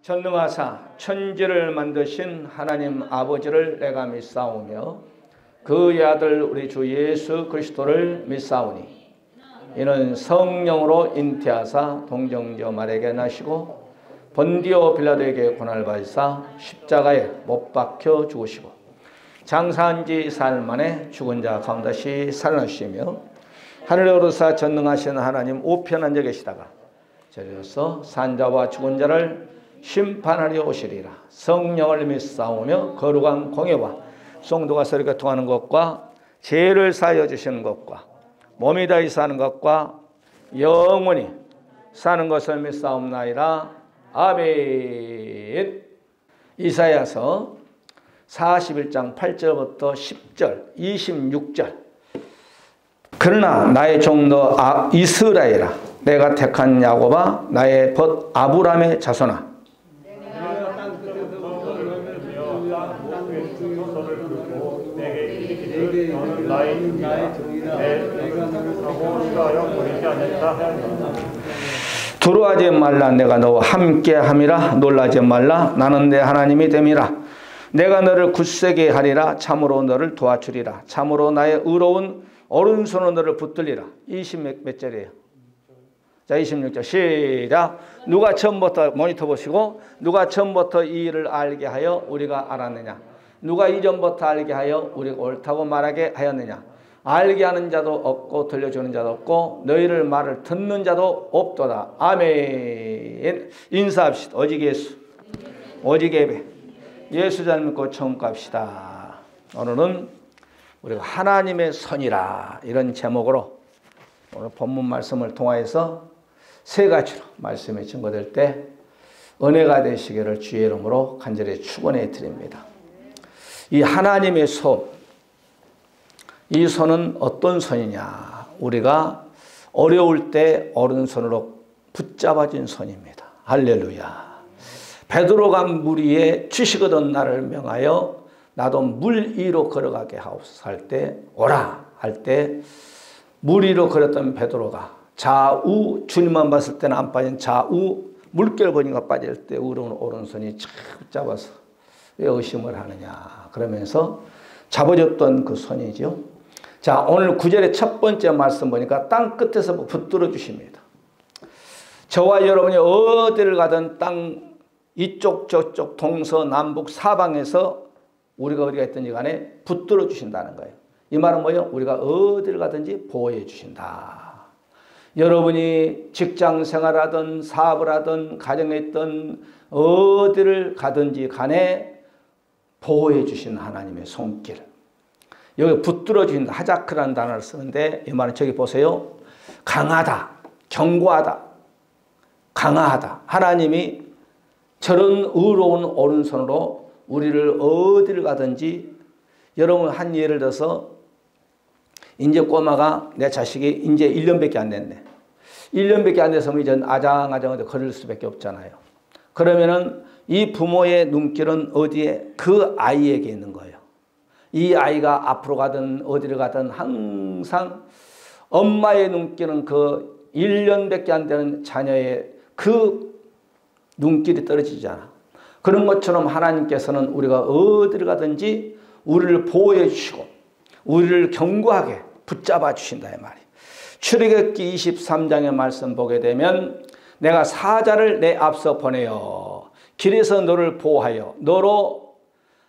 전능하사 천지를 만드신 하나님 아버지를 내가 믿사오며 그의 아들 우리 주 예수 그리스도를 믿사오니 이는 성령으로 잉태하사 동정녀 마리아에게 나시고 본디오 빌라도에게 고난을 받으사 십자가에 못 박혀 죽으시고 장사한 지 사흘 만에 죽은 자 가운데시 살아나시며 하늘에 오르사 전능하신 하나님 우편한 자 계시다가 저리로서 산자와 죽은 자를 심판하려 오시리라. 성령을 믿사오며 거룩한 공예와 성도가 서로 교통하는 것과 죄를 사하여 주시는 것과 몸이 다히 사는 것과 영원히 사는 것을 믿사옵나이다. 아멘. 이사야서 41장 8절부터 10절 26절. 그러나 나의 종도 이스라엘아, 내가 택한 야곱아, 나의 벗 아브라함의 자손아, 두려워하지 말라. 내가 너와 함께함이라. 놀라지 말라. 나는 내 하나님이 됨이라. 내가 너를 굳세게 하리라. 참으로 너를 도와주리라. 참으로 나의 의로운 오른손으로 너를 붙들리라. 20몇 절이에요? 자, 26절 시작. 누가 처음부터 모니터 보시고, 누가 처음부터 이 일을 알게 하여 우리가 알았느냐? 누가 이전부터 알게 하여 우리가 옳다고 말하게 하였느냐? 알게 하는 자도 없고 들려주는 자도 없고 너희를 말을 듣는 자도 없도다. 아멘. 인사합시다. 오직 예수, 오직 예배. 예수 잘 믿고 처음 갑시다. 오늘은 우리가 하나님의 선이라 이런 제목으로 오늘 본문 말씀을 통하여서 세 가지로 말씀이 증거될 때 은혜가 되시기를 주의 이름으로 간절히 축원해 드립니다. 이 하나님의 손, 이 손은 어떤 손이냐? 우리가 어려울 때 오른손으로 붙잡아진 손입니다. 할렐루야. 베드로가 물 위에 주시거든 나를 명하여 나도 물 위로 걸어가게 하옵소서 할 때, 오라 할 때 물 위로 걸었던 베드로가 좌우, 주님만 봤을 때는 안 빠진 좌우, 물결 보니까 빠질 때 오른손이 착 잡아서 왜 의심을 하느냐 그러면서 잡아줬던 그 손이죠. 자, 오늘 9절의 첫 번째 말씀 보니까 땅 끝에서 붙들어 주십니다. 저와 여러분이 어디를 가든 땅 이쪽 저쪽 동서남북 사방에서 우리가 어디가 있든지 간에 붙들어 주신다는 거예요. 이 말은 뭐예요? 우리가 어디를 가든지 보호해 주신다. 여러분이 직장 생활하든 사업을 하든 가정에 있든 어디를 가든지 간에 보호해 주신 하나님의 손길. 여기 붙들어 주신다. 하자크라는 단어를 쓰는데 이 말은 저기 보세요. 강하다, 견고하다, 강하다. 하나님이 저런 의로운 오른손으로 우리를 어디를 가든지. 여러분 한 예를 들어서 이제 꼬마가 내 자식이 이제 1년밖에 안 됐네. 1년밖에 안 돼서 이제 아장아장하게 걸을 수밖에 없잖아요. 그러면은 이 부모의 눈길은 어디에? 그 아이에게 있는 거예요. 이 아이가 앞으로 가든 어디를 가든 항상 엄마의 눈길은 그 1년밖에 안 되는 자녀의 그 눈길이 떨어지잖아. 그런 것처럼 하나님께서는 우리가 어디를 가든지 우리를 보호해 주시고 우리를 견고하게 붙잡아 주신다 이 말이에요. 출애굽기 23장의 말씀 보게 되면 내가 사자를 내 앞서 보내어 길에서 너를 보호하여 너로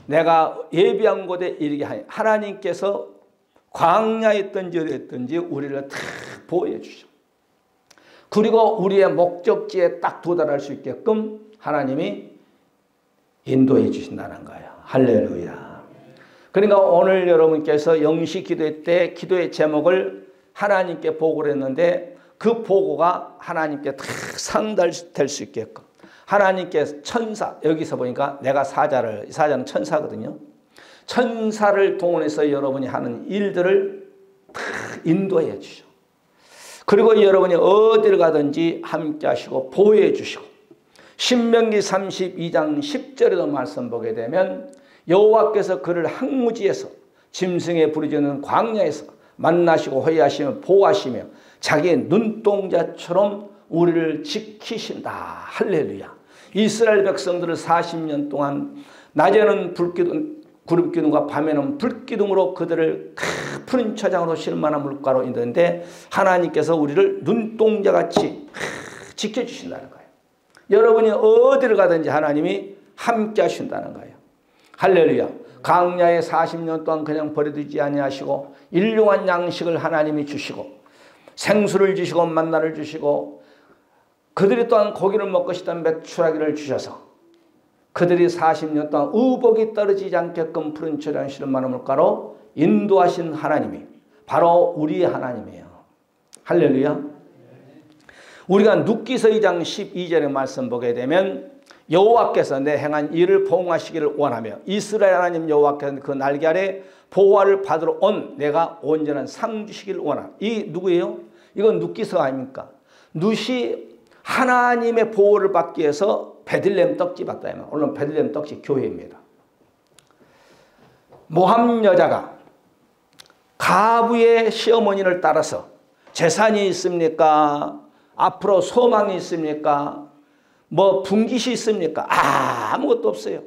내가 예비한 곳에 이르게 하여. 하나님께서 광야에 있든지 어디든지 우리를 다 보호해 주셔. 그리고 우리의 목적지에 딱 도달할 수 있게끔 하나님이 인도해 주신다는 거예요. 할렐루야. 그러니까 오늘 여러분께서 영시 기도회 때 기도의 제목을 하나님께 보고를 했는데 그 보고가 하나님께 다 상달될 수 있게끔 하나님께 천사, 여기서 보니까 내가 사자는 천사거든요. 천사를 동원해서 여러분이 하는 일들을 다 인도해 주셔. 그리고 여러분이 어디를 가든지 함께 하시고 보호해 주시고. 신명기 32장 10절에도 말씀 보게 되면 여호와께서 그를 항무지에서 짐승에 부르짖는 광야에서 만나시고 호위하시며 보호하시며 자기의 눈동자처럼 우리를 지키신다. 할렐루야. 이스라엘 백성들을 40년 동안 낮에는 구름 기둥과 밤에는 불기둥으로 그들을 푸른 초장으로 실만한 물가로 인도했는데 하나님께서 우리를 눈동자같이 지켜주신다는 거예요. 여러분이 어디를 가든지 하나님이 함께 하신다는 거예요. 할렐루야. 광야에 40년 동안 그냥 버려두지 아니하시고 일용할 양식을 하나님이 주시고 생수를 주시고 만나를 주시고 그들이 또한 고기를 먹고 싶다는 메추라기를 주셔서 그들이 40년 동안 의복이 떨어지지 않게끔 푸른 초장 실만한 물가로 인도하신 하나님이 바로 우리의 하나님이에요. 할렐루야. 우리가 룻기서 2장 12절의 말씀 보게 되면 여호와께서 내 행한 일을 보응하시기를 원하며 이스라엘 하나님 여호와께서 그 날개 아래 보호를 받으러 온 내가 온전한 상 주시기를 원하라. 이 누구예요? 이건 룻기서 아닙니까? 룻이 하나님의 보호를 받기 위해서 베들레헴 떡집 왔다. 물론 베들레헴 떡집 교회입니다. 모함 여자가 가부의 시어머니를 따라서 재산이 있습니까? 앞으로 소망이 있습니까? 뭐 분깃이 있습니까? 아무것도 없어요.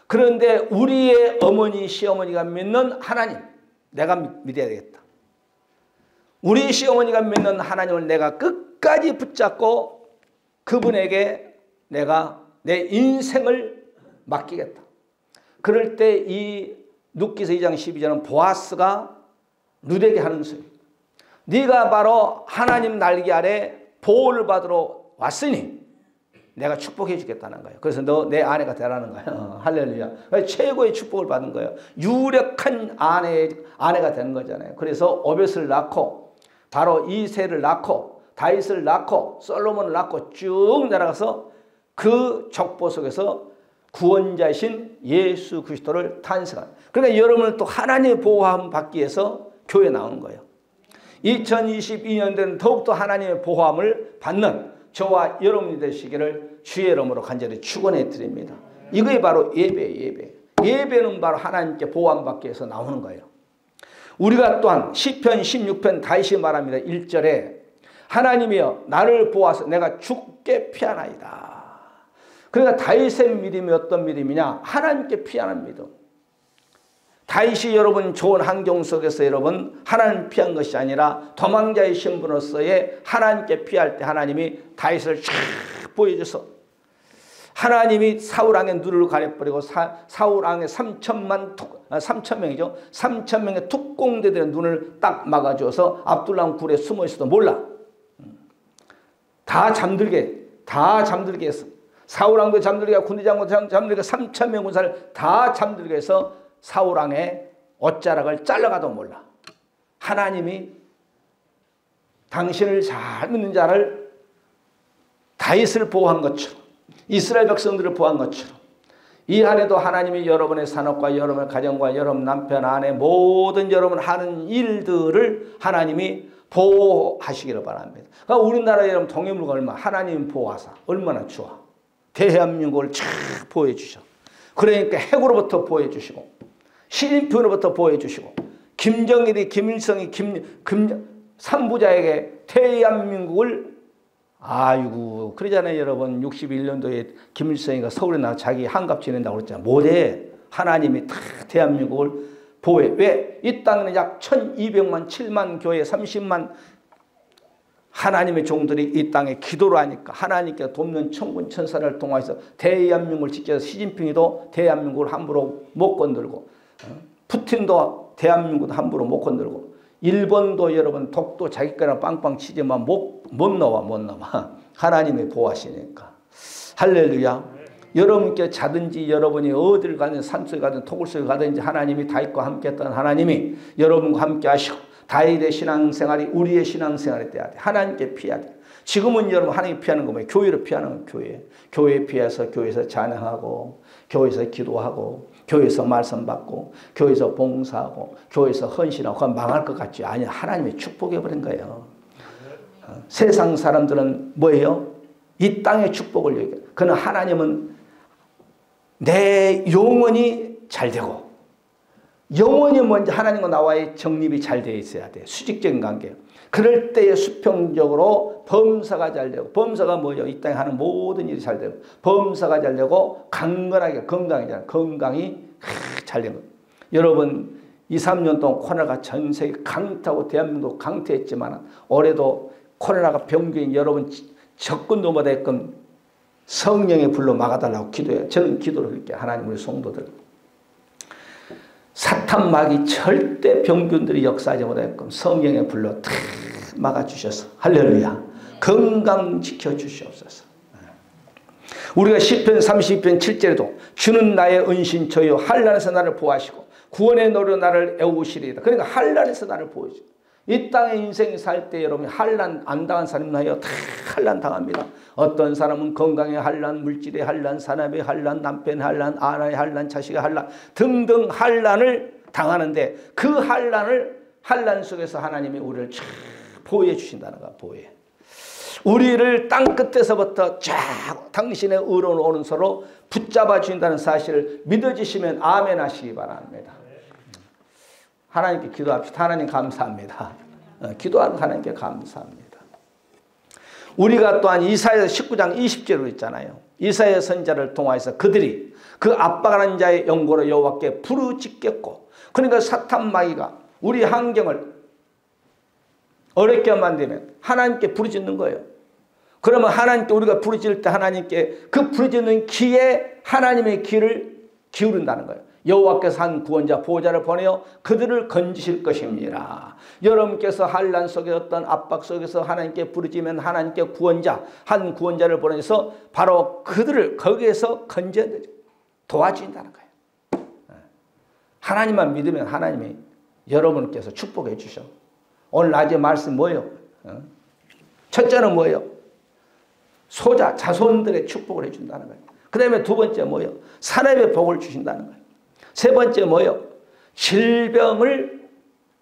그런데 우리의 어머니 시어머니가 믿는 하나님 내가 믿어야 되겠다. 우리 시어머니가 믿는 하나님을 내가 끝까지 붙잡고 그분에게 내가 내 인생을 맡기겠다. 그럴 때 이 룻기서 2장 12절은 보아스가 룻에게 하는 소리. 네가 바로 하나님 날개 아래 보호를 받으러 왔으니 내가 축복해 주겠다는 거예요. 그래서 너 내 아내가 되라는 거예요. 할렐루야. 최고의 축복을 받은 거예요. 유력한 아내가 되는 거잖아요. 그래서 오벳을 낳고 바로 이새를 낳고 다윗을 낳고 솔로몬을 낳고 쭉 내려가서 그 족보 속에서 구원자이신 예수 그리스도를 탄생한. 그러니까 여러분을 또 하나님의 보호함 받기 위해서 교회에 나온 거예요. 2022년도에는 더욱더 하나님의 보호함을 받는 저와 여러분이 되시기를 주의 이름으로 간절히 축원해 드립니다. 이것이 바로 예배예요. 예배는 바로 하나님께 보호함 받기 위해서 나오는 거예요. 우리가 또한 시편 16편 다윗이 말합니다. 1절에 하나님이여 나를 보아서 내가 죽게 피하나이다. 그러니까 다윗의 믿음이 어떤 믿음이냐? 하나님께 피하는 믿음. 다윗이 여러분 좋은 환경 속에서 여러분 하나님 피한 것이 아니라 도망자의 신분으로서의 하나님께 피할 때 하나님이 다윗을 쫙 보여줘서 하나님이 사울왕의 눈을 가려버리고 사울왕의 3,000명이죠. 3,000명의 특공대들의 눈을 딱 막아줘서 압둘람 굴에 숨어 있어도 몰라. 다 잠들게 해서 사울왕도 잠들게 하고 군대장관도 잠들게 3,000명 군사를 다 잠들게 해서 사울왕의 옷자락을 잘라가도 몰라. 하나님이 당신을 잘 믿는 자를 다윗을 보호한 것처럼 이스라엘 백성들을 보호한 것처럼 이 안에도 하나님이 여러분의 산업과 여러분의 가정과 여러분 남편 아내 모든 여러분 하는 일들을 하나님이 보호하시기를 바랍니다. 그러니까 우리나라 여러분 통일물가 얼마나 하나님 보호하사 얼마나 좋아. 대한민국을 쫙 보호해 주셔. 그러니까 핵으로부터 보호해 주시고 시진핑으로부터 보호해 주시고 김정일이 김일성이 삼부자에게 대한민국을 아이고 그러잖아요. 여러분 61년도에 김일성이가 서울에 나와 자기 한갑 지낸다고 그랬잖아요. 못해. 하나님이 다 대한민국을 보호해. 왜? 이 땅에는 약 1200만 7만 교회 30만 하나님의 종들이 이 땅에 기도를 하니까 하나님께 돕는 천군 천사를 통해서 대한민국을 지켜서 시진핑이도 대한민국을 함부로 못 건들고 푸틴도 대한민국도 함부로 못 건들고 일본도 여러분 독도 자기 거나 빵빵 치지만 못 나와. 하나님이 보호하시니까. 할렐루야. 여러분께 자든지 여러분이 어딜 가든 산속에 가든 토굴속에 가든지 하나님이 다윗과 함께 했던 하나님이 여러분과 함께 하시고 다윗의 신앙생활이 우리의 신앙생활이 돼야 돼. 하나님께 피해야 돼. 지금은 여러분 하나님 피하는 거 뭐예요? 교회를 피하는 거예요. 교회 피해서 교회에서 찬양하고 교회에서 기도하고 교회에서 말씀 받고 교회에서 봉사하고 교회에서 헌신하고 그건 망할 것 같지. 아니 하나님이 축복해버린 거예요. 세상 사람들은 뭐예요? 이 땅의 축복을 얘기해요. 그러나 하나님은 내 영혼이 잘 되고 영원히 먼저 하나님과 나와의 정립이 잘 되어 있어야 돼. 수직적인 관계. 그럴 때에 수평적으로 범사가 잘 되고, 범사가 뭐예요? 이 땅에 하는 모든 일이 잘 되고, 범사가 잘 되고, 강건하게 건강이 잘 되는 거예요. 여러분 2, 3년 동안 코로나가 전 세계 강타고 대한민국도 강퇴했지만 올해도 코로나가 병균 여러분 접근도 못했건 성령의 불로 막아달라고 기도해요. 저는 기도를 할게요. 하나님 우리 성도들. 사탄 마귀 절대 병균들이 역사하지 못했건 성령의 불로 탁 막아주셔서 할렐루야. 건강 지켜주시옵소서. 우리가 시편 32편 7절에도 주는 나의 은신처요 환난에서 나를 보호하시고 구원의 노로 나를 애우시리이다. 그러니까 환난에서 나를 보호해줘. 이 땅에 인생 살 때 여러분이 환난 안 당한 사람이나요? 다 환난 당합니다. 어떤 사람은 건강의 환난, 물질의 환난, 산업의 환난, 남편의 환난, 아내의 환난, 자식의 환난 등등 환난을 당하는데 그 환난 속에서 하나님이 우리를 쫙 보호해 주신다는 거야. 보호해. 우리를 땅 끝에서부터 쫙 당신의 의로운 오른손으로 붙잡아 주신다는 사실을 믿어주시면 아멘 하시기 바랍니다. 하나님께 기도합시다. 하나님 감사합니다. 기도하는 하나님께 감사합니다. 우리가 또한 이사야 19장 20절로 있잖아요. 이사야 선지자를 통하여서 그들이 그 압박하는 자의 영고로 여호와께 부르짖겠고, 그러니까 사탄 마귀가 우리 환경을 어렵게 만들면 하나님께 부르짖는 거예요. 그러면 하나님께 우리가 부르짖을 때 하나님께 그 부르짖는 귀에 하나님의 귀를 기울인다는 거예요. 여호와께서 한 구원자 보호자를 보내어 그들을 건지실 것입니다. 여러분께서 환난 속에 어떤 압박 속에서 하나님께 부르짖으면 하나님께 구원자 한 구원자를 보내서 바로 그들을 거기에서 건져 도와준다는 거예요. 하나님만 믿으면 하나님이 여러분께서 축복해 주셔. 오늘 낮에 말씀 뭐예요? 첫째는 뭐예요? 소자, 자손들의 축복을 해준다는 거예요. 그 다음에 두 번째 뭐예요? 산업의 복을 주신다는 거예요. 세 번째 뭐예요? 질병을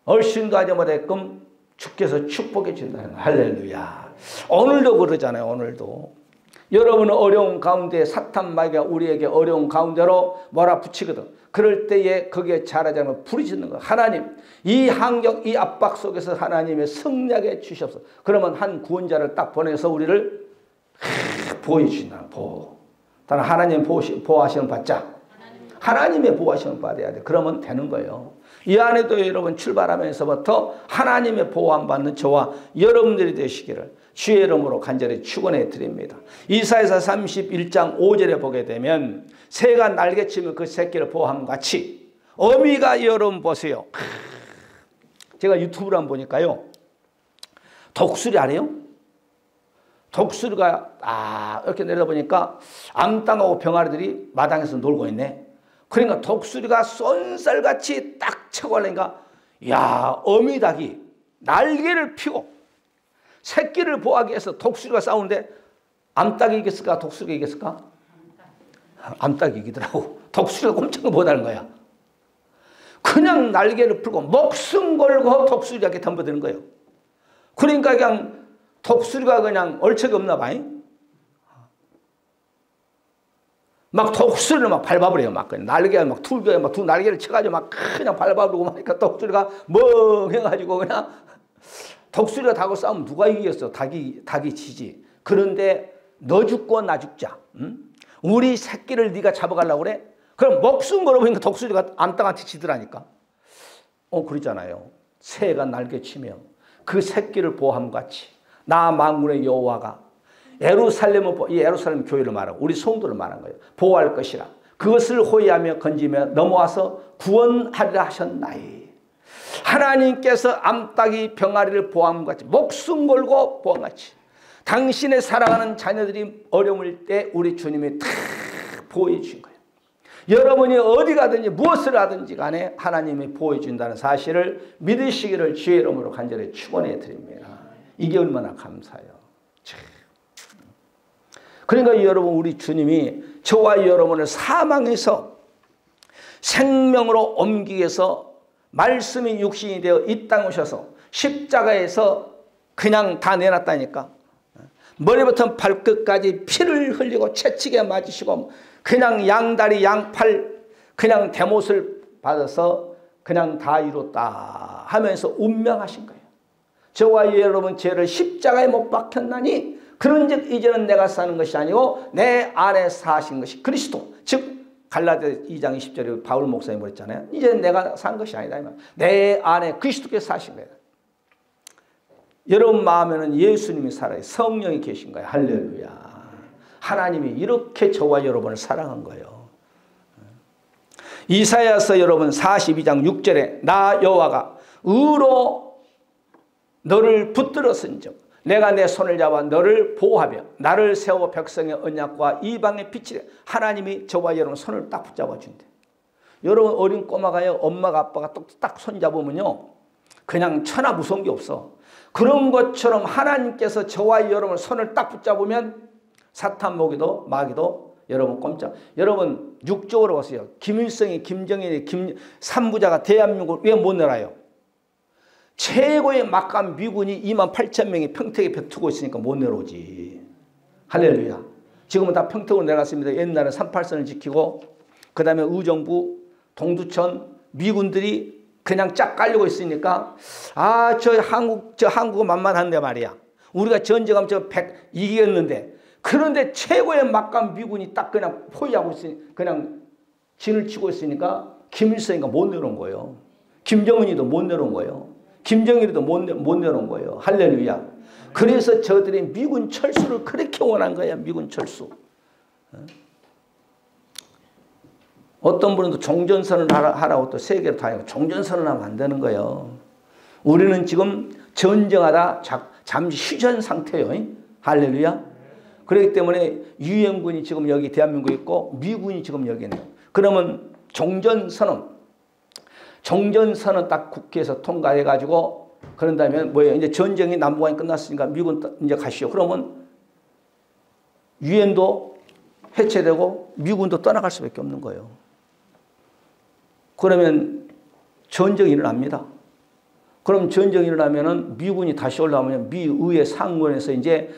얼씬도 하지 못했끔 주께서 축복해 주신다는 거예요. 할렐루야. 오늘도 그러잖아요. 오늘도. 여러분은 어려운 가운데 사탄 마귀가 우리에게 어려운 가운데로 몰아붙이거든. 그럴 때에 거기에 잘하지 않으면 부르짖는 거예요. 하나님, 이 환경, 이 압박 속에서 하나님의 승리하게 주시옵소서. 그러면 한 구원자를 딱 보내서 우리를 보호해 주신다. 보호. 다른 하나님 보호하시는 받자. 하나님의 보호하시는 받아야 돼. 그러면 되는 거예요. 이 안에도 여러분 출발하면서부터 하나님의 보호함 받는 저와 여러분들이 되시기를 주의 이름으로 간절히 축원해 드립니다. 이사야서 31장 5절에 보게 되면 새가 날개치면 그 새끼를 보호함 같이 어미가 여러분 보세요. 제가 유튜브를 한번 보니까요. 독수리 알아요? 독수리가 이렇게 내려보니까 암탉하고 병아리들이 마당에서 놀고 있네. 그러니까 독수리가 쏜살같이 딱 쳐고 하려니까 야, 어미닭이 날개를 펴고 새끼를 보호하기 위해서 독수리가 싸우는데 암탉이 이겼을까? 독수리가 이겼을까? 암탉이 이기더라고. 독수리가 꼼짝을 못하는 거야. 그냥 날개를 풀고 목숨 걸고 독수리에게 덤벼드는 거예요. 그러니까 그냥 독수리가 그냥 얼척이 없나 봐요. 막 독수리를 막 밟아버려요. 막 날개가 막 툴겨요. 막 두 날개를 쳐가지고 막 그냥 밟아버리고 막 하니까 독수리가 멍해가지고 그냥 독수리가 닭하고 싸우면 누가 이기겠어? 닭이 지지. 그런데 너 죽고 나 죽자. 응? 우리 새끼를 네가 잡아가려고 그래? 그럼 목숨 걸어보니까 독수리가 암탉한테 지더라니까. 그러잖아요. 새가 날개치며 그 새끼를 보호함 같이 나 만군의 여호와가 이 예루살렘 교회를 말하고 우리 성도를 말한 거예요. 보호할 것이라. 그것을 호위하며 건지며 넘어와서 구원하리라 하셨나이. 하나님께서 암탉이 병아리를 보호함 같이 목숨 걸고 보호함 같이 당신의 사랑하는 자녀들이 어려울 때 우리 주님이 다 보호해 주신 거예요. 여러분이 어디 가든지 무엇을 하든지 간에 하나님이 보호해 준다는 사실을 믿으시기를 주의 이름으로 간절히 축원해 드립니다. 이게 얼마나 감사해요. 그러니까 여러분 우리 주님이 저와 여러분을 사망에서 생명으로 옮기기 위해서 말씀이 육신이 되어 이 땅에 오셔서 십자가에서 그냥 다 내놨다니까. 머리부터 발끝까지 피를 흘리고 채찍에 맞으시고 그냥 양다리 양팔 그냥 대못을 받아서 그냥 다 이뤘다 하면서 운명하신 거예요. 저와 여러분 죄를 십자가에 못 박혔나니 그런즉 이제는 내가 사는 것이 아니고 내 안에 사신 것이 그리스도. 즉 갈라디아 2장 20절에 바울 목사님이 그랬잖아요. 이제는 내가 산 것이 아니다. 내 안에 그리스도께서 사신 거예요. 여러분 마음에는 예수님이 살아요. 성령이 계신 거예요. 할렐루야. 하나님이 이렇게 저와 여러분을 사랑한 거예요. 이사야서 여러분 42장 6절에 나 여호와가 의로 너를 붙들었은즉 내가 내 손을 잡아 너를 보호하며 나를 세워 백성의 언약과 이방의 빛이래. 하나님이 저와 여러분 손을 딱 붙잡아 준대. 여러분 어린 꼬마가요 엄마가 아빠가 딱 손 잡으면요 그냥 천하 무서운 게 없어. 그런 것처럼 하나님께서 저와 여러분 손을 딱 붙잡으면 사탄 마귀도 여러분 꼼짝. 여러분 육적으로 보세요. 김일성이 김정일이 삼부자가 대한민국을 왜 못 내놔요? 최고의 막강 미군이 28,000명이 평택에 벽두고 있으니까 못 내려오지. 할렐루야. 지금은 다 평택으로 내려갔습니다. 옛날에 38선을 지키고 그 다음에 의정부 동두천 미군들이 그냥 쫙 깔리고 있으니까 저 한국은 만만한데 말이야. 우리가 전쟁하면 저 100 이기겠는데 그런데 최고의 막강 미군이 딱 그냥 포위하고 있으니 그냥 진을 치고 있으니까 김일성이가 못 내려온 거예요. 김정은이도 못 내려온 거예요. 김정일이도 못 내려온 거예요. 할렐루야. 그래서 저들이 미군 철수를 그렇게 원한 거야. 미군 철수. 어떤 분은 또 종전선을 하라고 또 세계로 다니고 종전선을 하면 안 되는 거예요. 우리는 지금 전쟁하다 잠시 휴전 상태예요. 할렐루야. 그렇기 때문에 유엔군이 지금 여기 대한민국에 있고 미군이 지금 여기 있네요. 그러면 종전선언 딱 국회에서 통과해가지고 그런 다음에 뭐예요? 이제 전쟁이 남북한이 끝났으니까 미군 이제 가시오. 그러면 유엔도 해체되고 미군도 떠나갈 수밖에 없는 거예요. 그러면 전쟁이 일어납니다. 그럼 전쟁이 일어나면은 미군이 다시 올라오면 미의회 상원에서 이제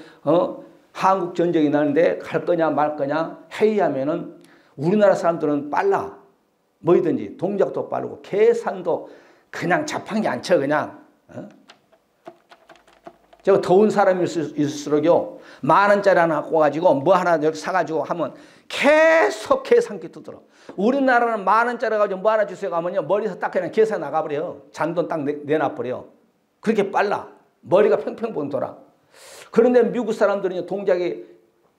한국 전쟁이 나는데 갈 거냐 말 거냐 회의하면은 우리나라 사람들은 빨라. 뭐든지 동작도 빠르고 계산도 그냥 자판기 안 쳐 그냥. 제가 더운 사람일수록요 10,000원짜리 하나 갖고 가지고 뭐 하나 이렇게 사가지고 하면 계속 계산기 두드러. 우리나라는 10,000원짜리 가지고 뭐 하나 주세요 하면요 머리에서 딱 그냥 계산 나가버려. 잔돈 딱 내놔버려. 그렇게 빨라. 머리가 팽팽 돌아. 그런데 미국 사람들은 동작이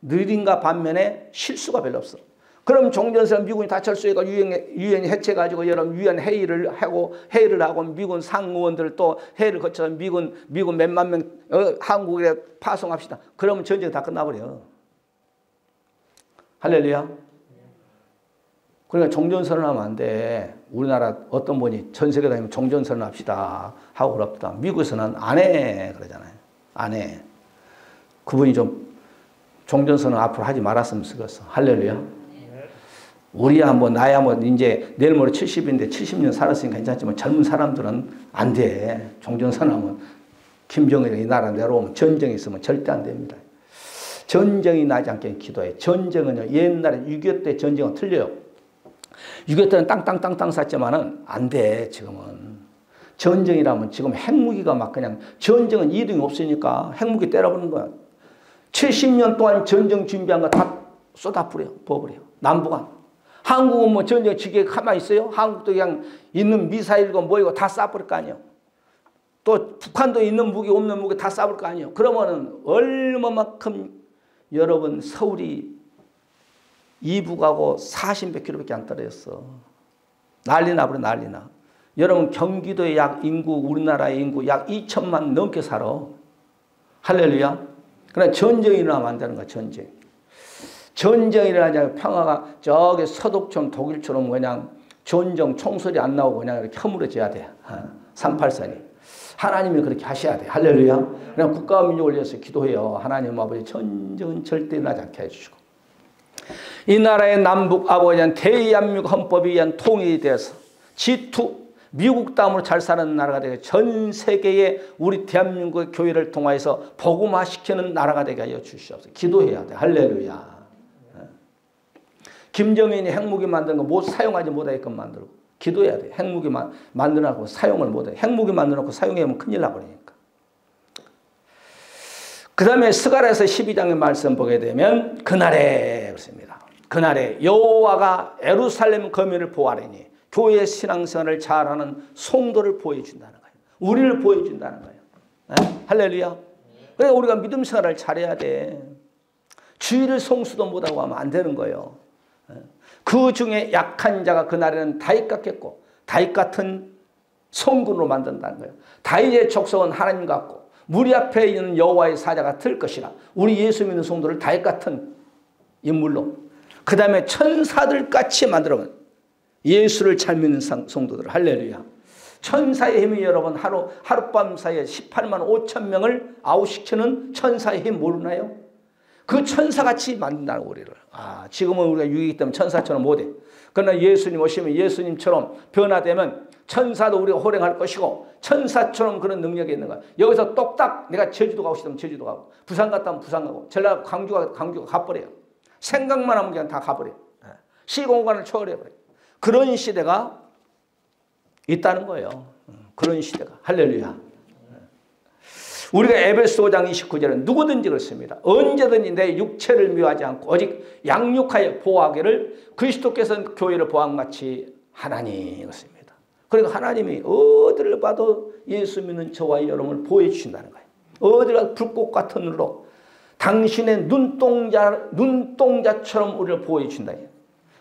느린가 반면에 실수가 별로 없어. 그럼 종전선 미군이 다 철수해가 유엔이 해체가지고 여러 유엔 회의를 하고 미군 상의원들 또 회의를 거쳐서 미군 몇만 명 한국에 파송합시다. 그러면 전쟁이 다 끝나버려. 할렐루야. 그러니까 종전선언 하면 안 돼. 우리나라 어떤 분이 전 세계 다니면 종전선언 합시다 하고 그럽니다. 미국에서는 안 해 그러잖아요. 안 해. 그분이 좀 종전선언 앞으로 하지 말았으면 쓰겠어. 할렐루야. 우리야 뭐 나야 뭐 이제 내일 모레 70인데 70년 살았으니까 괜찮지만 젊은 사람들은 안 돼. 종전선언하면 김정일이 이 나라 내려오면 전쟁이 있으면 절대 안 됩니다. 전쟁이 나지 않게 기도해. 전쟁은요 옛날에 6.25 때 전쟁은 틀려요. 6.25 때는 땅땅땅땅 쐈지만은 안 돼. 지금은 전쟁이라면 지금 핵무기가 막 그냥 전쟁은 이득이 없으니까 핵무기 때려버리는 거야. 70년 동안 전쟁 준비한 거 다 쏟아버려 버려. 남북한. 한국은 뭐 전쟁 지게 가만히 있어요? 한국도 그냥 있는 미사일과 뭐이고 다 쏴버릴 거 아니에요. 또 북한도 있는 무기 없는 무기 다 쏴버릴 거 아니에요. 그러면은 얼마만큼 여러분 서울이 이북하고 40몇 킬로밖에 안 떨어졌어. 난리 나버려 난리 나. 여러분 경기도의 약 인구 우리나라의 인구 약 2천만 넘게 살아. 할렐루야. 그러나 전쟁이 일어나면 안 되는 거야. 전쟁이 일어나지 평화가 저기 서독처럼 독일처럼 그냥 전쟁 총소리 안 나오고 그냥 이렇게 허물어져야 돼. 38선이. 하나님이 그렇게 하셔야 돼. 할렐루야. 그냥 국가와 민족을 위해서 기도해요. 하나님 아버지 전쟁은 절대 일어나지 않게 해주시고. 이 나라의 남북 아버지는 대한민국 헌법에 의한 통일이 되어서 G2 미국 다음으로 잘 사는 나라가 되게 전 세계에 우리 대한민국의 교회를 통하여서 복음화시키는 나라가 되게 하여 주시옵소서. 기도해야 돼. 할렐루야. 김정은이 핵무기 만드는 거 못 사용하지 못하게끔 만들고 기도해야 돼. 핵무기 만들어놓고 사용을 못해. 핵무기 만들어놓고 사용하면 큰일 나버리니까. 그 다음에 스가랴서 12장의 말씀 보게 되면 그날에 그렇습니다. 그날에 여호와가 예루살렘 거민을 보호하리니 교회 신앙생활을 잘하는 성도를 보여준다는 거예요. 우리를 보여준다는 거예요. 네? 할렐루야. 그러니까 우리가 믿음 생활을 잘해야 돼. 주의를 성수도 못하고 하면 안 되는 거예요. 그 중에 약한 자가 그날에는 다윗 같겠고 다윗 같은 성군으로 만든다는 거예요. 다윗의 족속은 하나님 같고 무리 앞에 있는 여호와의 사자가 될 것이라. 우리 예수 믿는 성도를 다윗 같은 인물로 그 다음에 천사들같이 만들어면 예수를 잘 믿는 성도들. 할렐루야. 천사의 힘이 여러분 하룻밤 사이에 18만 5천 명을 아웃시키는 천사의 힘 모르나요? 그 천사같이 만든다는 우리를. 지금은 우리가 육이기 때문에 천사처럼 못해. 그러나 예수님 오시면 예수님처럼 변화되면 천사도 우리가 호령할 것이고 천사처럼 그런 능력이 있는 거야. 여기서 똑딱 내가 제주도 가고 싶으면 제주도 가고 부산 갔다 하면 부산 가고 전라도 광주가 가버려요. 생각만 하면 그냥 다 가버려요. 시공간을 초월해버려요. 그런 시대가 있다는 거예요. 그런 시대가. 할렐루야. 우리가 에베소 5장 29절은 누구든지 그렇습니다. 언제든지 내 육체를 미워하지 않고 오직 양육하여 보호하기를 그리스도께서 교회를 보호함같이 하나니 그렇습니다. 그러니까 하나님이 어디를 봐도 예수 믿는 저와 여러분을 보호해 주신다는 거예요. 어디를 봐도 불꽃 같은 눈으로 당신의 눈동자처럼 우리를 보호해 주신다.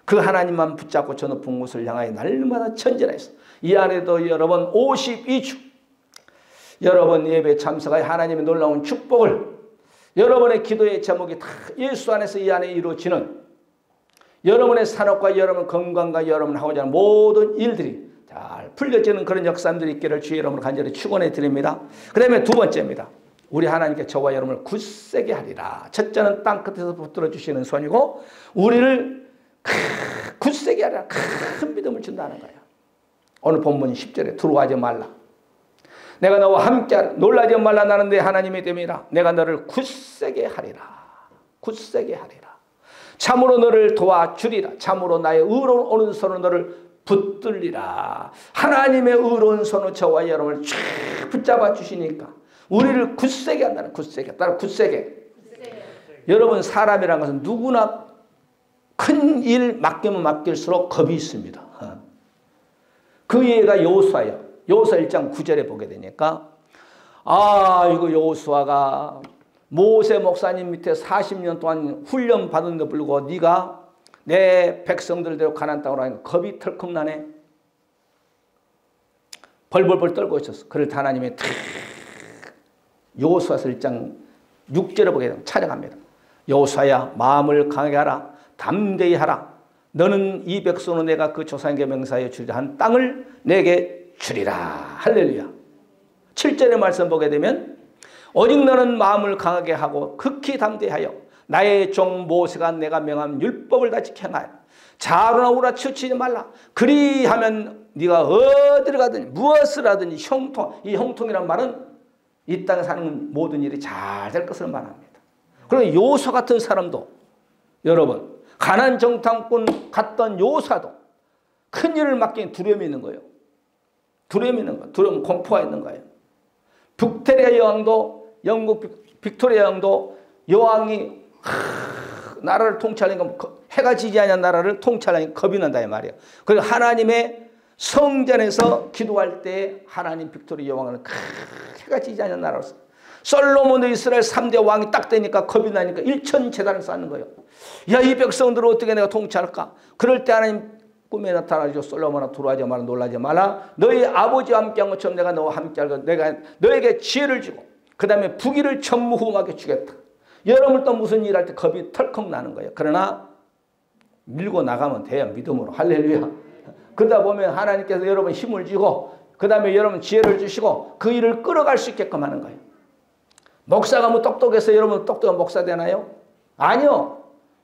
그 하나님만 붙잡고 저 높은 곳을 향하여 날마다 전진하였어. 이 안에도 여러분 52주 여러분 예배 참석하여 하나님의 놀라운 축복을 여러분의 기도의 제목이 다 예수 안에서 이 안에 이루어지는 여러분의 산업과 여러분 건강과 여러분 하고자 하는 모든 일들이 잘 풀려지는 그런 역사들이 있기를 주의 이름으로 간절히 축원해 드립니다. 그 다음에 두 번째입니다. 우리 하나님께 저와 여러분을 굳세게 하리라. 첫째는 땅끝에서 붙들어 주시는 손이고 우리를 굳세게 하리라. 큰 믿음을 준다는 거예요. 오늘 본문 10절에 두려워하지 말라. 내가 너와 함께하라. 놀라지 말라. 나는 내 하나님이 됨이라. 내가 너를 굳세게 하리라. 굳세게 하리라. 참으로 너를 도와주리라. 참으로 나의 의로운 오른손으로 너를 붙들리라. 하나님의 의로운 손으로 저와 여러분을 쫙 붙잡아 주시니까 우리를 굳세게 한다는. 굳세게. 따라 굳세게. 여러분 사람이라는 것은 누구나 큰 일 맡기면 맡길수록 겁이 있습니다. 그 예가 여호수아예요. 여호수아 1장 9절에 보게 되니까 이거 여호수아가 모세 목사님 밑에 40년 동안 훈련 받은 데 불구하고 네가 내 백성들 대로 가나안 땅으로 하니까 겁이 털컥 나네. 벌벌벌 떨고 있었어. 그럴 때 하나님이 여호수아서 1장 6절에 보게 되면 찾아갑니다. 여호수아야 마음을 강하게 하라. 담대히 하라. 너는 이 백성으로 내가 그 조상에게 맹세하여 주리라 한 땅을 내게 주리라. 할렐루야. 7절의 말씀 보게 되면 오직 너는 마음을 강하게 하고 극히 담대하여 나의 종 모세가 내가 명한 율법을 다 지켜나야. 자로나 우라 치우치지 말라. 그리하면 네가 어디를 가든지 무엇을 하든지 형통. 이 형통이란 말은 이 땅에 사는 모든 일이 잘 될 것을 말합니다. 그리고 요수 같은 사람도 여러분 가나안 정탐꾼 갔던 요사도 큰 일을 맡기는 두려움이 있는 거예요. 두려움이 있는 거예요. 두려움, 공포가 있는 거예요. 빅토리아 여왕도 영국 빅토리아 여왕도 여왕이 나라를 통치하려니까 해가 지지 않는 나라를 통치하려니까 겁이 난다 이 말이에요. 그리고 하나님의 성전에서 기도할 때 하나님 빅토리아 여왕은 해가 지지 않는 나라로서 솔로몬도 이스라엘 3대 왕이 딱 되니까 겁이 나니까 1천 제단을 쌓는 거예요. 야, 이 백성들을 어떻게 내가 통치할까? 그럴 때 하나님 꿈에 나타나죠. 솔로몬아 두려워하지 마라. 놀라지 마라. 너희 아버지와 함께한 것처럼 내가 너와 함께할 것. 내가 너에게 지혜를 주고 그 다음에 부귀를 전무후무하게 주겠다. 여러분 또 무슨 일 할 때 겁이 털컥 나는 거예요. 그러나 밀고 나가면 돼요. 믿음으로. 할렐루야. 그러다 보면 하나님께서 여러분 힘을 주고 그 다음에 여러분 지혜를 주시고 그 일을 끌어갈 수 있게끔 하는 거예요. 목사가 뭐 똑똑해서 여러분 똑똑한 목사 되나요? 아니요.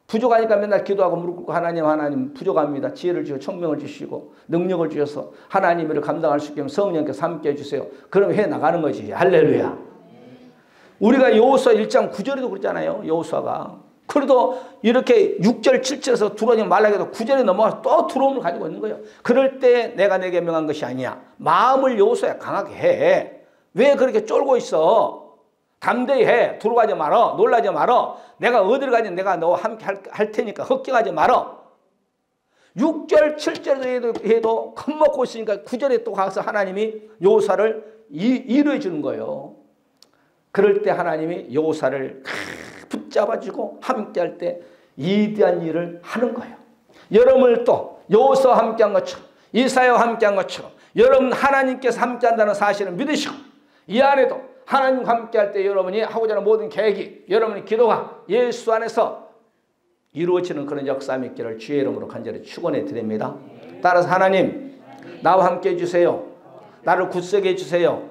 부족하니까 맨날 기도하고 무릎 꿇고 하나님 부족합니다. 지혜를 주시고 총명을 주시고 능력을 주셔서 하나님을 감당할 수 있게 성령께서 함께 해주세요. 그럼 해나가는 거지. 할렐루야. 우리가 여호수아 1장 9절에도 그랬잖아요. 여호수아가 그래도 이렇게 6절, 7절에서 들어오지 말라고 해도 9절에 넘어가서 또 두려움을 가지고 있는 거예요. 그럴 때 내가 내게 명한 것이 아니야. 마음을 여호수아 강하게 해. 왜 그렇게 쫄고 있어? 담대히 해. 들어가지 말어. 놀라지 말어. 내가 어디를 가지 내가 너와 함께 할 테니까 걱정하지 말어. 6절, 7절에도 해도 겁먹고 있으니까 9절에 또 가서 하나님이 여호수아를 이루어 주는 거예요. 그럴 때 하나님이 여호수아를 붙잡아주고 함께할 때 위대한 일을 하는 거예요. 여러분을 또 여호수아와 함께한 것처럼 이사야와 함께한 것처럼 여러분 하나님께서 함께한다는 사실을 믿으시고 이 안에도 하나님과 함께할 때 여러분이 하고자 하는 모든 계획이 여러분의 기도가 예수 안에서 이루어지는 그런 역사가 있기를 주의 이름으로 간절히 축원해 드립니다. 따라서 하나님 나와 함께 해주세요. 나를 굳세게 해주세요.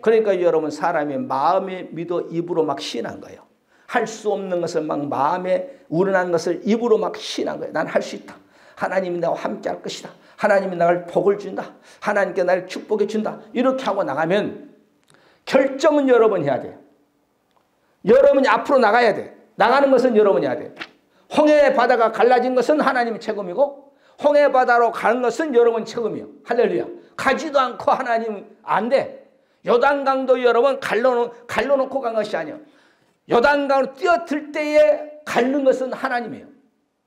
그러니까 여러분 사람이 마음에 믿어 입으로 막 신한 거예요. 할 수 없는 것을 막 마음에 우러난 것을 입으로 막 신한 거예요. 난 할 수 있다. 하나님이 나와 함께 할 것이다. 하나님이 나를 복을 준다. 하나님께 나를 축복해 준다. 이렇게 하고 나가면 결정은 여러분이 해야 돼요. 여러분이 앞으로 나가야 돼. 나가는 것은 여러분이 해야 돼. 홍해 바다가 갈라진 것은 하나님의 책임이고 홍해 바다로 가는 것은 여러분 책임이요. 할렐루야. 가지도 않고 하나님 안 돼. 요단강도 여러분 갈라놓고 간 것이 아니에요. 요단강으로 뛰어들 때에 갈는 것은 하나님이에요.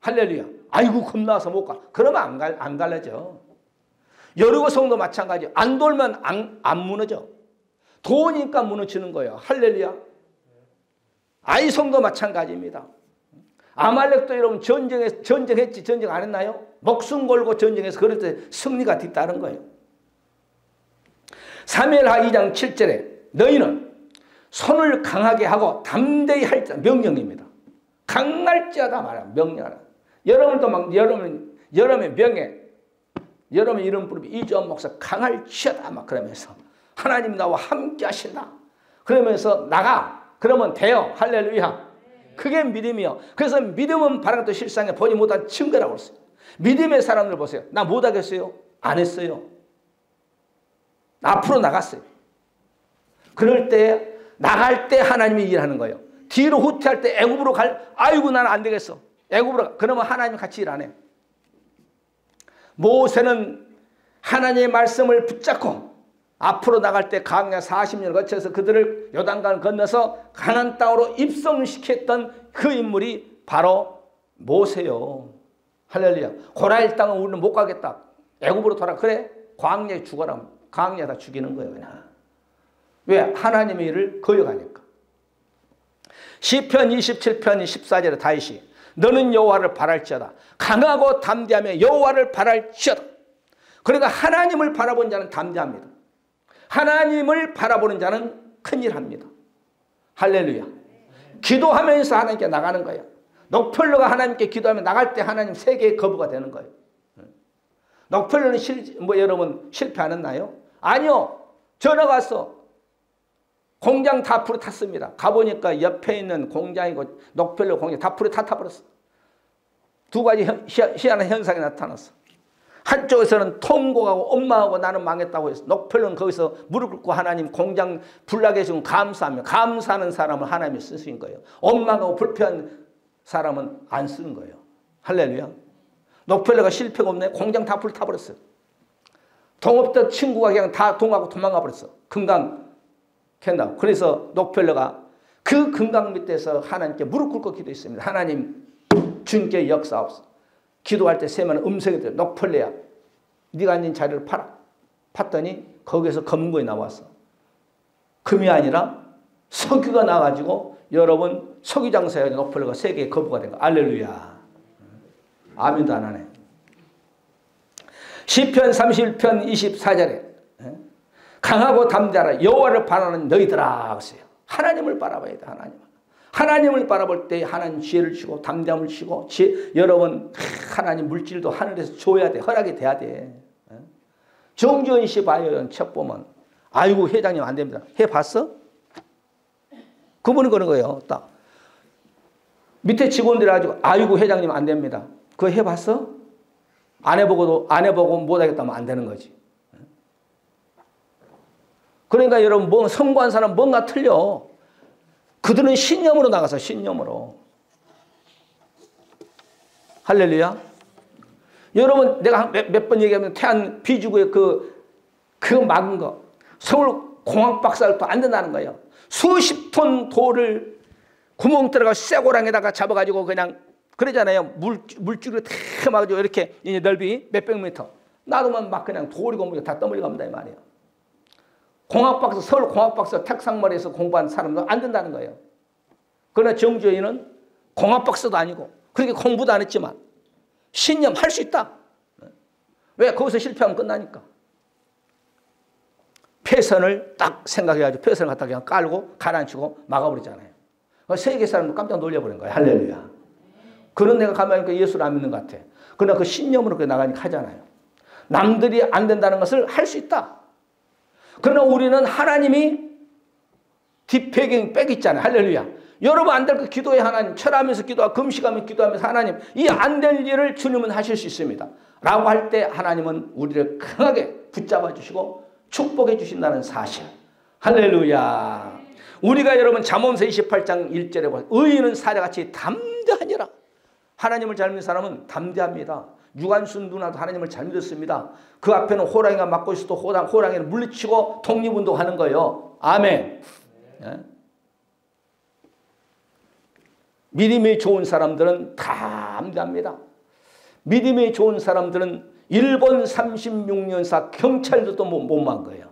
할렐루야. 아이고 겁나서 못 가. 그러면 안 갈라져. 여리고성도 마찬가지예요. 안 돌면 안 무너져. 도니까 무너지는 거예요. 할렐루야. 아이성도 마찬가지입니다. 아말렉도 여러분 전쟁했지 전쟁 안 했나요? 목숨 걸고 전쟁해서 그럴 때 승리가 뒤따른 거예요. 사무엘하 2장 7절에 너희는 손을 강하게 하고 담대히 할 자 명령입니다. 강할지어다 말이야. 명령하라. 여러분도 막 여러분의 명예 여러분 이름 부르면 이주원 목사 강할지어다 막 그러면서 하나님 나와 함께 하신다. 그러면서 나가. 그러면 돼요. 할렐루야. 그게 믿음이요. 그래서 믿음은 바람도 실상에 보지 못한 증거라고 했어요. 믿음의 사람들 보세요. 나 못하겠어요? 안 했어요. 앞으로 나갔어요. 그럴 때 나갈 때 하나님이 일하는 거예요. 뒤로 후퇴할 때 애굽으로 아이고 나는 안 되겠어. 애굽으로 그러면 하나님 같이 일 안 해. 모세는 하나님의 말씀을 붙잡고 앞으로 나갈 때 광야 40년을 거쳐서 그들을 요단강을 건너서 가나안 땅으로 입성시켰던 그 인물이 바로 모세요. 할렐루야. 고라일 땅은 우리는 못 가겠다. 애굽으로 돌아. 그래 광야에 죽어라. 광야에다 죽이는 거예요. 그냥. 왜? 하나님의 일을 거역하니까. 시편 27편 14절에 다윗이 너는 여호와를 바랄지어다. 강하고 담대하며 여호와를 바랄지어다. 그러니까 하나님을 바라본 자는 담대합니다. 하나님을 바라보는 자는 큰일 합니다. 할렐루야. 기도하면서 하나님께 나가는 거예요. 녹펠로가 하나님께 기도하면 나갈 때 하나님 세계의 거부가 되는 거예요. 녹펠로는 여러분 실패 안 했나요? 아니요. 전화 왔어. 공장 다 불에 탔습니다. 가보니까 옆에 있는 공장이고 녹펠로 공장 다 불에 다 타버렸어. 두 가지 희한한 현상이 나타났어. 한쪽에서는 통곡하고 엄마하고 나는 망했다고 했어. 녹펠로는 거기서 무릎 꿇고 하나님 공장 불나게 해주면 감사하며 감사하는 사람을 하나님이 쓰신 거예요. 엄마하고 불편한 사람은 안 쓰는 거예요. 할렐루야. 녹펠로가 실패가 없네. 공장 다 불 타버렸어요. 동업자 친구가 그냥 다 동하고 도망가 버렸어. 금강 캔다고. 그래서 녹펠로가 그 금강 밑에서 하나님께 무릎 꿇고 기도했습니다. 하나님 주님께 역사옵소서. 기도할 때 세면 음성이 들려. 녹펠로야 네가 앉은 자리를 팔아. 팠더니 거기에서 검은고이 나왔어. 금이 아니라 석유가 나와가지고 여러분 석유장사에 녹펠로가 세계의 거부가 된 거. 알렐루야. 아멘도 안 하네. 시편 31편 24절에 강하고 담대하라 여호와를 바라는 너희들아 하세요. 하나님을 바라봐야 돼. 하나님을 바라볼 때 하나님 지혜를 주고 담대함을 주고 여러분 하나님 물질도 하늘에서 줘야 돼. 허락이 돼야 돼. 정지원 씨 봐요. 책 보면 아이고 회장님 안 됩니다. 해봤어? 그분이 그런 거예요. 딱 밑에 직원들이 가지고 아이고 회장님 안 됩니다. 그거 해봤어? 안 해보고 못하겠다면 안 되는 거지. 그러니까 여러분 성공한 사람 뭔가 틀려. 그들은 신념으로 나가서 신념으로. 할렐루야. 여러분 내가 몇 번 얘기하면 태안 비주구의 그 막은 거 서울 공항 박살도 안 된다는 거예요. 수십 톤 돌을 구멍 들어가 쇠고랑에다가 잡아가지고 그냥 그러잖아요. 물줄기로 다 막아가지고 이렇게 넓이 몇백 미터 놔두면 막 그냥 돌이고 물이 다 떠밀려 갑니다 이 말이에요. 공학박사 서울 공학박사 택상머리에서 공부한 사람도 안 된다는 거예요. 그러나 정주현이는 공학박사도 아니고 그렇게 공부도 안 했지만 신념 할 수 있다. 왜? 거기서 실패하면 끝나니까. 폐선을 딱 생각해가지고 폐선을 갖다 그냥 깔고 가라앉히고 막아버리잖아요. 세계 사람도 깜짝 놀려버린 거예요. 할렐루야. 그런 데가 가만히 있으니까 예수를 안 믿는 것 같아. 그러나 그 신념으로 나가니까 하잖아요. 남들이 안 된다는 것을 할 수 있다. 그러나 우리는 하나님이 뒷배경 빽 있잖아요. 할렐루야. 여러분 안 될 거 기도해 하나님. 철하면서 기도하고 금식하면서 기도하면서 하나님 이 안 될 일을 주님은 하실 수 있습니다. 라고 할 때 하나님은 우리를 강하게 붙잡아 주시고 축복해 주신다는 사실. 할렐루야. 우리가 여러분 잠언서 28장 1절에 보면 의인은 사자같이 담대하니라. 하나님을 잘 믿는 사람은 담대합니다. 유관순 누나도 하나님을 잘 믿었습니다. 그 앞에는 호랑이가 막고 있어도 호랑이를 물리치고 독립운동하는 거예요. 아멘. 네? 믿음이 좋은 사람들은 담대합니다. 믿음이 좋은 사람들은 일본 36년사 경찰도 못 만 거예요.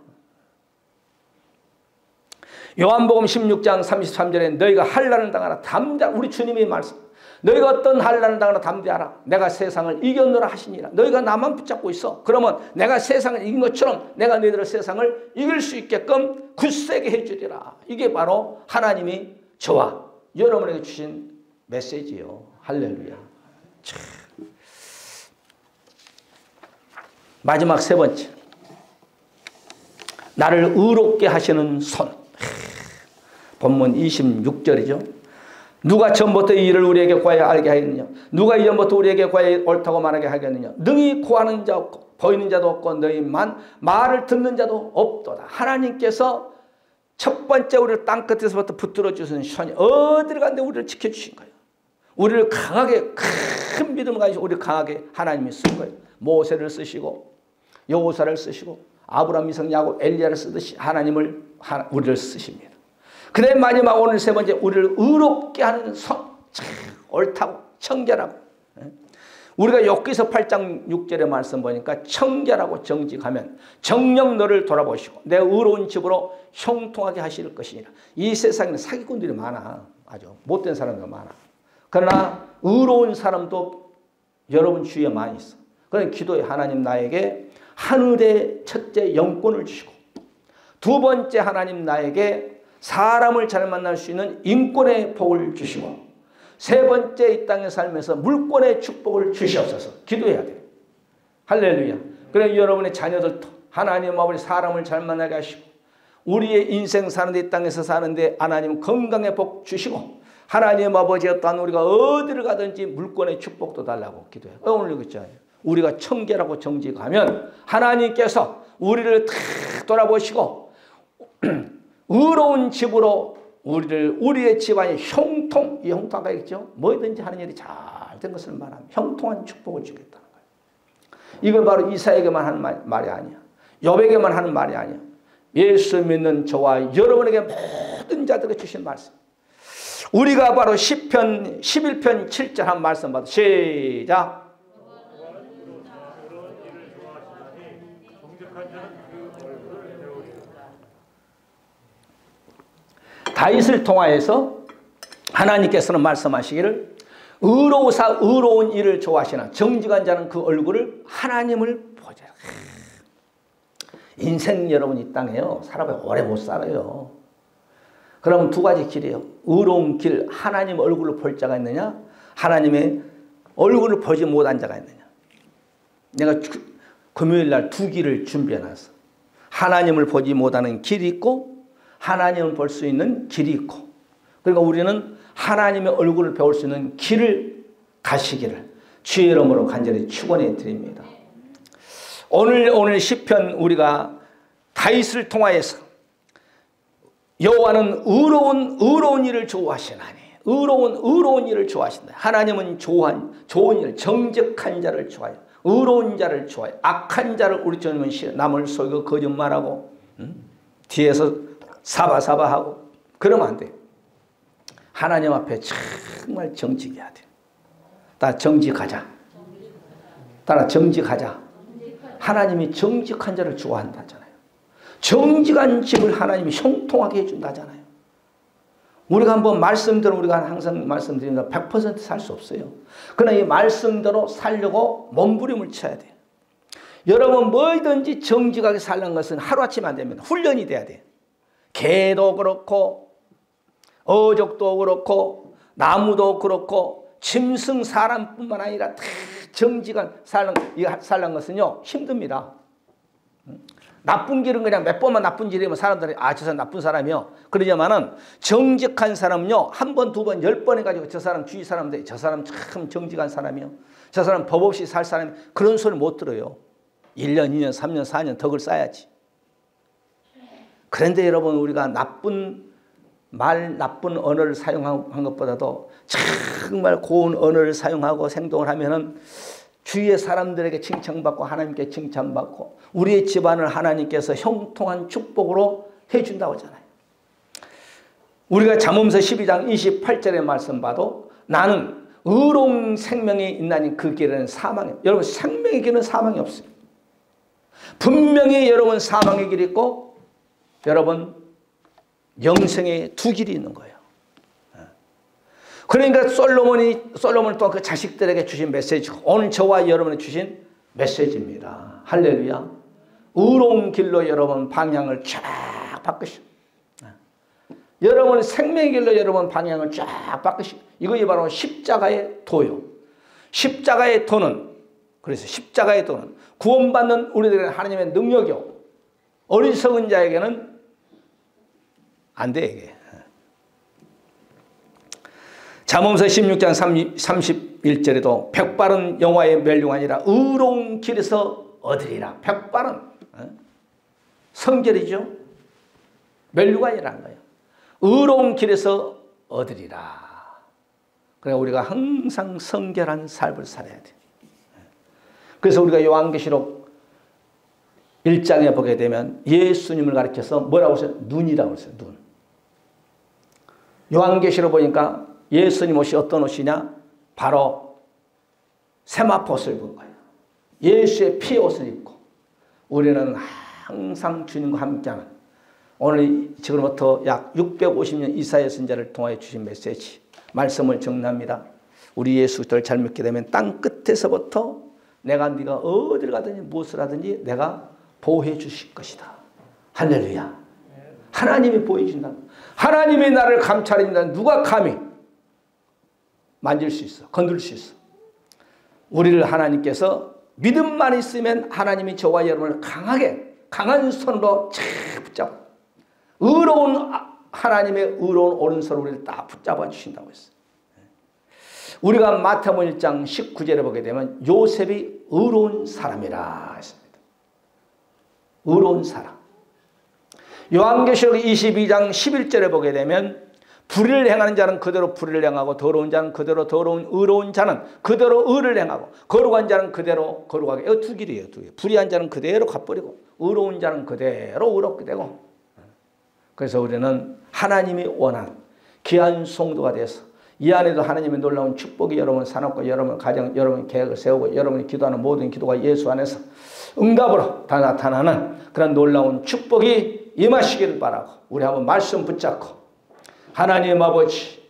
요한복음 16장 33절에 너희가 환난을 당하라 담대하라. 우리 주님의 말씀. 너희가 어떤 환난을 당하라 담대하라. 내가 세상을 이겼노라 하시니라. 너희가 나만 붙잡고 있어. 그러면 내가 세상을 이긴 것처럼 내가 너희들의 세상을 이길 수 있게끔 굳세게 해주리라. 이게 바로 하나님이 저와 여러분에게 주신 메시지요. 할렐루야. 참. 마지막 세 번째. 나를 의롭게 하시는 손. 본문 26절이죠. 누가 처음부터 이 일을 우리에게 구하여 알게 하였느냐. 누가 이전부터 우리에게 구하여 옳다고 말하게 하겠느냐. 능히 구하는 자 없고 보이는 자도 없고 너희만 말을 듣는 자도 없도다. 하나님께서 첫 번째 우리를 땅끝에서부터 붙들어 주신 손이 어디를 갔는데 우리를 지켜주신 거예요. 우리를 강하게 큰 믿음을 가지고 우리를 강하게 하나님이 쓴 거예요. 모세를 쓰시고 여호사를 쓰시고 아브라함, 이삭, 야곱, 엘리야를 쓰듯이 우리를 쓰십니다. 그다음에 마지막 오늘 세 번째 우리를 의롭게 하는 손. 옳다고 청결하고. 우리가 욥기서 8장 6절의 말씀 보니까 청결하고 정직하면 정녕 너를 돌아보시고 내 의로운 집으로 형통하게 하실 것이니라. 이 세상에는 사기꾼들이 많아. 아주 못된 사람들 많아. 그러나 의로운 사람도 여러분 주위에 많이 있어. 그러니 기도에 하나님 나에게 하늘의 첫째 영권을 주시고 두 번째 하나님 나에게 사람을 잘 만날 수 있는 인권의 복을 주시고 세 번째 이 땅에 살면서 물권의 축복을 주시옵소서. 기도해야 돼요. 할렐루야. 그래 여러분의 자녀들도 하나님 아버지 사람을 잘 만나게 하시고 우리의 인생 사는데 이 땅에서 사는데 하나님 건강의 복 주시고 하나님 아버지 어떠한 우리가 어디를 가든지 물권의 축복도 달라고 기도해요. 오늘 이거 있잖아요. 우리가 청결하고 정직하면 하나님께서 우리를 탁 돌아보시고 의로운 집으로 우리의 집안이 형통, 이 형통하가 있죠. 뭐든지 하는 일이 잘 된 것을 말합니다. 형통한 축복을 주겠다는 거예요. 이건 바로 이사에게만 하는 말이 아니야. 욥에게만 하는 말이 아니야. 예수 믿는 저와 여러분에게 모든 자들에게 주신 말씀. 우리가 바로 시편 11편 7절 한 말씀 받아 시작. 다윗을 통하여서 하나님께서는 말씀하시기를 의로운 일을 좋아하시나 정직한 자는 그 얼굴을 하나님을 보자. 인생 여러분 이 땅에요. 사람이 오래 못 살아요. 그러면 두 가지 길이에요. 의로운 길, 하나님 얼굴을 볼 자가 있느냐? 하나님의 얼굴을 보지 못한 자가 있느냐? 내가 금요일 날 두 길을 준비해놨어. 하나님을 보지 못하는 길이 있고 하나님을 볼 수 있는 길이 있고 그러니까 우리는 하나님의 얼굴을 배울 수 있는 길을 가시기를 주의 이름으로 간절히 축원해 드립니다. 오늘 시편 우리가 다윗을 통하여서 여호와는 의로운 일을 좋아하시나니 의로운 일을 좋아하신다. 하나님은 좋은 일, 정직한 자를 좋아해요. 의로운 자를 좋아해요. 악한 자를 우리 주님은 싫어. 남을 속이고 거짓말하고 뒤에서 사바사바하고 그러면 안 돼요. 하나님 앞에 정말 정직해야 돼요. 다 정직하자. 따라 정직하자. 하나님이 정직한 자를 좋아한다잖아요. 정직한 집을 하나님이 형통하게 해준다잖아요. 우리가 한번 말씀대로 우리가 항상 말씀드립니다. 100% 살 수 없어요. 그러나 이 말씀대로 살려고 몸부림을 쳐야 돼요. 여러분 뭐든지 정직하게 살는 것은 하루아침에 안 됩니다. 훈련이 돼야 돼요. 개도 그렇고 어족도 그렇고 나무도 그렇고 짐승 사람뿐만 아니라 다 정직한 살는 것은요 힘듭니다. 나쁜 길은 그냥 몇 번만 나쁜 길이면 사람들이 아, 저 사람 나쁜 사람이요. 그러지만은 정직한 사람은요 한 번, 두 번, 10번 해가지고 저 사람 주위 사람들 저 사람 참 정직한 사람이요. 저 사람 법 없이 살 사람이 그런 소리 못 들어요. 1년, 2년, 3년, 4년 덕을 쌓아야지. 그런데 여러분 우리가 나쁜 언어를 사용한 것보다도 정말 고운 언어를 사용하고 행동을 하면은 주위의 사람들에게 칭찬받고 하나님께 칭찬받고 우리의 집안을 하나님께서 형통한 축복으로 해준다고 하잖아요. 우리가 잠언서 12장 28절의 말씀 봐도 나는 의로운 생명이 있나니 그 길에는 사망이 여러분 생명의 길은 사망이 없어요. 분명히 여러분 사망의 길이 있고 여러분 영생의 두 길이 있는 거예요. 그러니까 솔로몬은 또 그 자식들에게 주신 메시지고 오늘 저와 여러분이 주신 메시지입니다. 할렐루야. 의로운 길로 여러분 방향을 쫙 바꾸시오. 여러분 생명의 길로 여러분 방향을 쫙 바꾸시오. 이것이 바로 십자가의 도요. 십자가의 도는 그래서 십자가의 도는 구원받는 우리들에게는 하나님의 능력이요. 어리석은 자에게는 안 돼 이게. 잠언서 16장 31절에도 백발은 영화의 멸류관이라 의로운 길에서 얻으리라. 백발은 성결이죠. 멸류관이라는 거예요. 의로운 길에서 얻으리라. 그러니까 우리가 항상 성결한 삶을 살아야 돼요. 그래서 우리가 요한계시록 1장에 보게 되면 예수님을 가리켜서 뭐라고 했어요? 눈이라고 했어요. 눈. 요한계시록 보니까 예수님 옷이 어떤 옷이냐? 바로 세마포 옷을 입은 거예요. 예수의 피의 옷을 입고 우리는 항상 주님과 함께하는 오늘 지금부터 약 650년 이사야 선지자를 통하여 주신 메시지 말씀을 정리합니다. 우리 예수 그리스도를 잘 믿게 되면 땅 끝에서부터 내가 네가 어딜 가든지 무엇을 하든지 내가 보호해 주실 것이다. 할렐루야. 하나님이 보호해 준다. 하나님이 나를 감찰한다. 누가 감히 만질 수 있어. 건들 수 있어. 우리를 하나님께서 믿음만 있으면 하나님이 저와 여러분을 강한 손으로 착 붙잡아 의로운 하나님의 의로운 오른손으로 우리를 딱 붙잡아 주신다고 했어요. 우리가 마태복음 1장 19절에 보게 되면 요셉이 의로운 사람이라 했습니다. 의로운 사람. 요한계시록 22장 11절에 보게 되면 불의를 행하는 자는 그대로 불의를 행하고 더러운 자는 그대로 더러운 의로운 자는 그대로 의를 행하고 거룩한 자는 그대로 거룩하게. 이거 두 길이에요. 두 길. 불의한 자는 그대로 갚버리고 의로운 자는 그대로 의롭게 되고. 그래서 우리는 하나님이 원하는 귀한 성도가 돼서 이 안에도 하나님의 놀라운 축복이 여러분 산업과 여러분 가정 여러분 계획을 세우고 여러분이 기도하는 모든 기도가 예수 안에서 응답으로 다 나타나는 그런 놀라운 축복이 임하시기를 바라고 우리 한번 말씀 붙잡고 하나님 아버지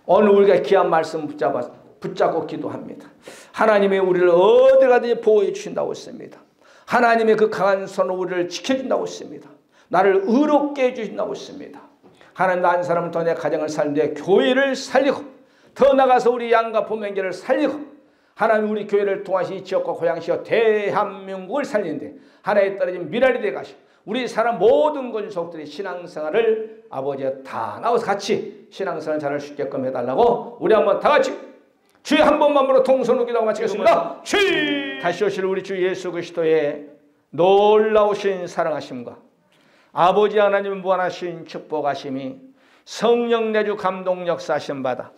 오늘 우리가 귀한 말씀 붙잡고 기도합니다. 하나님이 우리를 어디 가든지 보호해 주신다고 했습니다. 하나님의 그 강한 손으로 우리를 지켜준다고 했습니다. 나를 의롭게 해주신다고 했습니다. 하나님 나 한 사람은 더 내 가정을 살리되 교회를 살리고 더 나가서 우리 양가 부명계를 살리고 하나님 우리 교회를 통하시 지역과 고향시와 대한민국을 살리는데 하나에 떨어진 미랄이 되가시고 우리 사람 모든 권속들이 신앙생활을 아버지가 다 나와서 같이 신앙생활 잘할 수 있게끔 해달라고 우리 한번 다 같이 주의 한 번만으로 통성으로 기도하고 마치겠습니다. 주의 다시 오실 우리 주 예수 그리스도의 놀라우신 사랑하심과 아버지 하나님의 무한하신 축복하심이 성령 내주 감동 역사하심 받아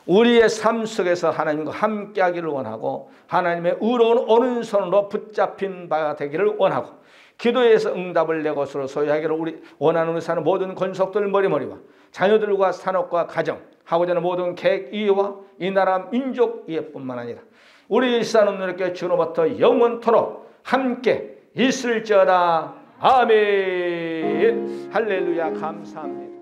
우리의 삶 속에서 하나님과 함께하기를 원하고 하나님의 의로운 오른손으로 붙잡힌 바가 되기를 원하고 기도에서 응답을 내 것으로 소유하기를 우리 원하는 우리 사는 모든 권속들 머리머리와 자녀들과 산업과 가정 하고자 하는 모든 계획 이해와 이 나라 민족 이해뿐만 아니라 우리 일사는 이렇게 주로부터 영원토록 함께 있을지어다. 아멘. 할렐루야. 감사합니다.